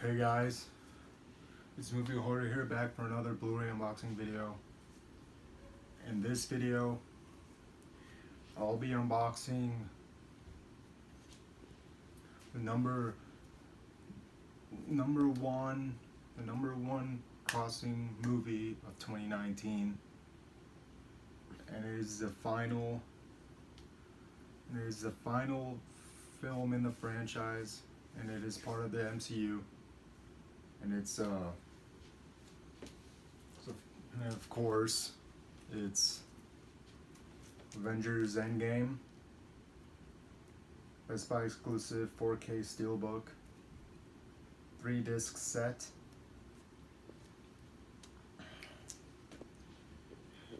Hey guys, it's Movie Hoarder here, back for another Blu-ray unboxing video. In this video, I'll be unboxing the number one crossing movie of 2019, and it is the final film in the franchise, and it is part of the MCU. And and of course, it's Avengers Endgame, Best Buy exclusive 4K Steelbook, 3-disc set.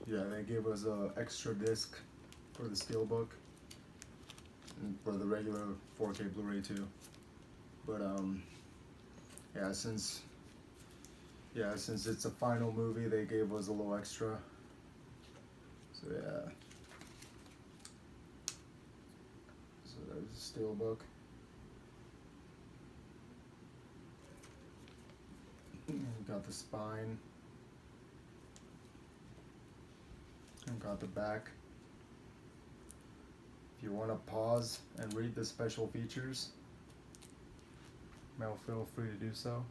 Yeah, they gave us an extra disc for the Steelbook and for the regular 4K Blu-ray too. But yeah, since it's a final movie, they gave us a little extra. So yeah. So there's the Steelbook. You got the spine. And got the back. If you want to pause and read the special features, feel free to do so.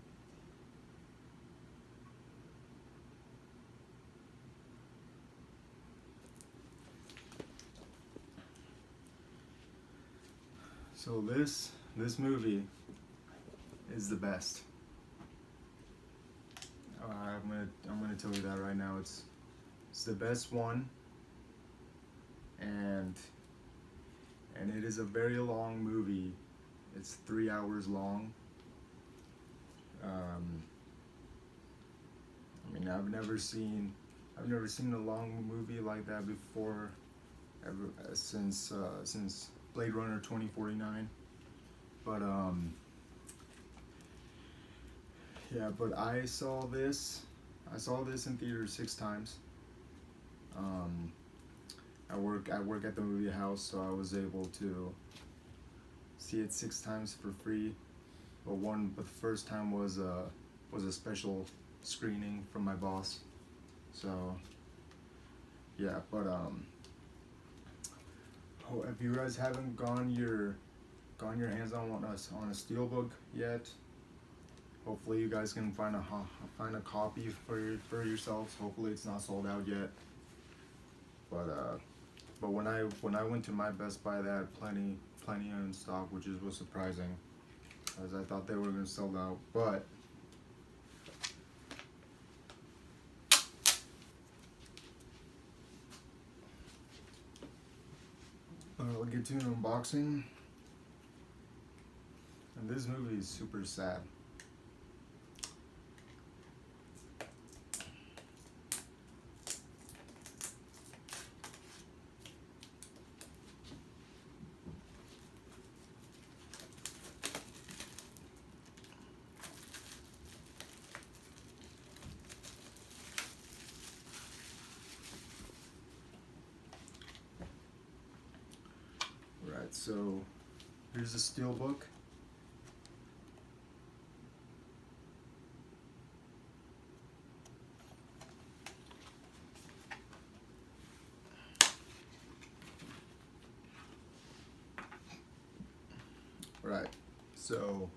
So this movie is the best. I'm gonna tell you that right now. It's the best one, and it is a very long movie. It's 3 hours long. I mean, I've never seen a long movie like that before, since Blade Runner 2049. But yeah, but I saw this in theaters 6 times. I work at the movie house, so I was able to see it 6 times for free. But the first time was a special screening from my boss. So yeah, but if you guys haven't gotten your hands on a Steelbook yet, hopefully you guys can find a copy for yourselves. Hopefully it's not sold out yet. But when I went to my Best Buy, they had plenty in stock, which was surprising, as I thought they were going to sell out. But I'll get to an unboxing. And this movie is super sad. Right, so here's the Steelbook. Right, so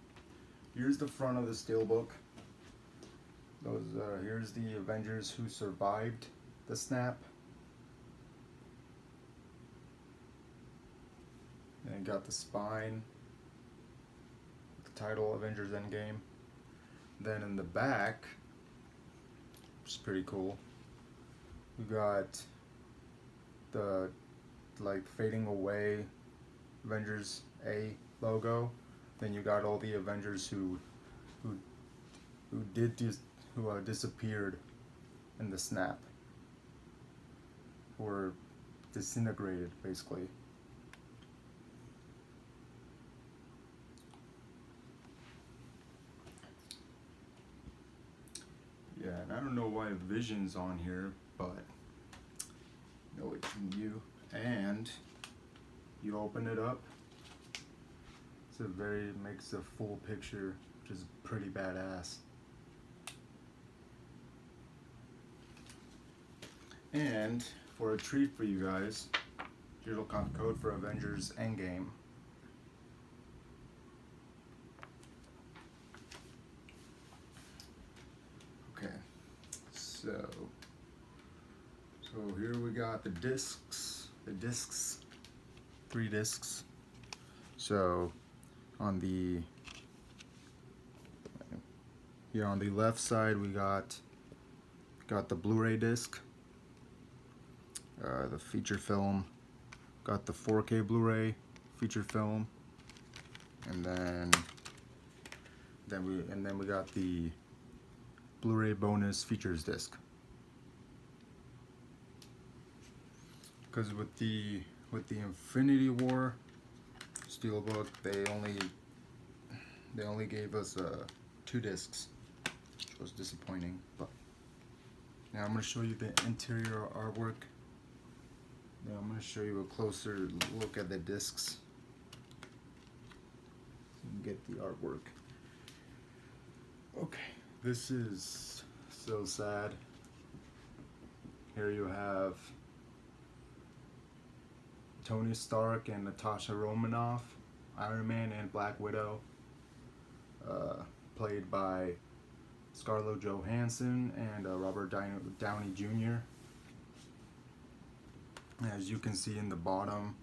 here's the front of the Steelbook. Here's the Avengers who survived the snap. And got the spine, the title Avengers Endgame. Then in the back, which is pretty cool, we got the fading away Avengers A logo. Then you got all the Avengers who disappeared in the snap, who were disintegrated basically. Yeah, and I don't know why Vision's on here, but no, it's from you. And you open it up. It makes a full picture, which is pretty badass. And for a treat for you guys, here's a code for Avengers Endgame. Okay, so here we got the discs, 3 discs. So on the left side we got the Blu-ray disc, the feature film, got the 4K Blu-ray feature film, and then we got the Blu-ray bonus features disc. Because with the Infinity War Steelbook, they only gave us 2 discs, which was disappointing. But now I'm going to show you the interior artwork. Now I'm going to show you a closer look at the discs so you can get the artwork. Okay, this is so sad. Here you have Tony Stark and Natasha Romanoff, Iron Man and Black Widow, played by Scarlett Johansson and Robert Downey Jr. As you can see in the bottom,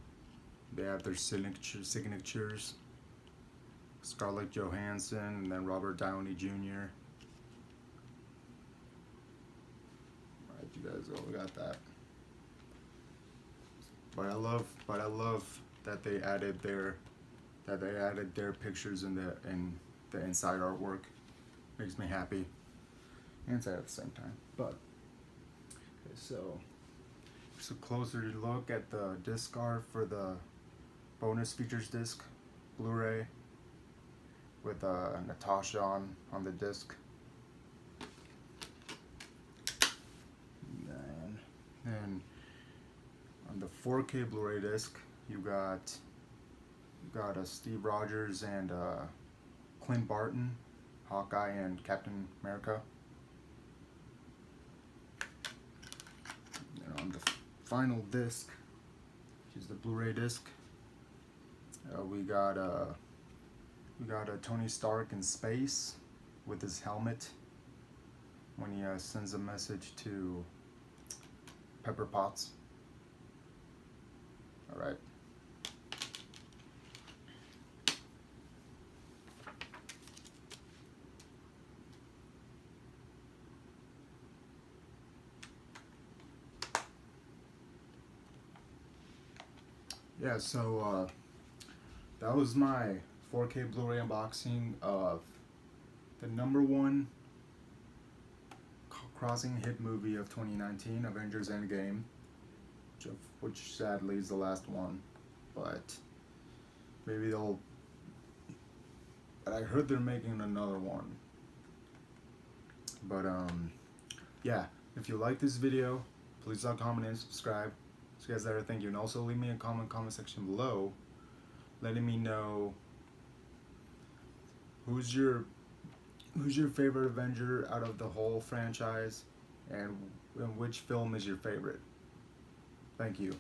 they have their signatures. Scarlett Johansson and then Robert Downey Jr. Alright, you guys all got that. But I love that they added their pictures in the inside artwork. Makes me happy and sad at the same time. But okay, so just a closer look at the disc art for the bonus features disc Blu-ray with Natasha on the disc. And on the 4K Blu-ray disc, you got Steve Rogers and Clint Barton, Hawkeye and Captain America. And on the final disc, which is the Blu-ray disc, we got Tony Stark in space with his helmet when he sends a message to Pepper Potts. All right. Yeah, so that was my 4K Blu-ray unboxing of the #1 crossing hit movie of 2019, Avengers Endgame, which sadly is the last one, but maybe they'll. But I heard they're making another one. But yeah, if you like this video, please like, comment, and subscribe. So you guys there, thank you, and also leave me a comment section below, letting me know who's your favorite Avenger out of the whole franchise, and which film is your favorite. Thank you.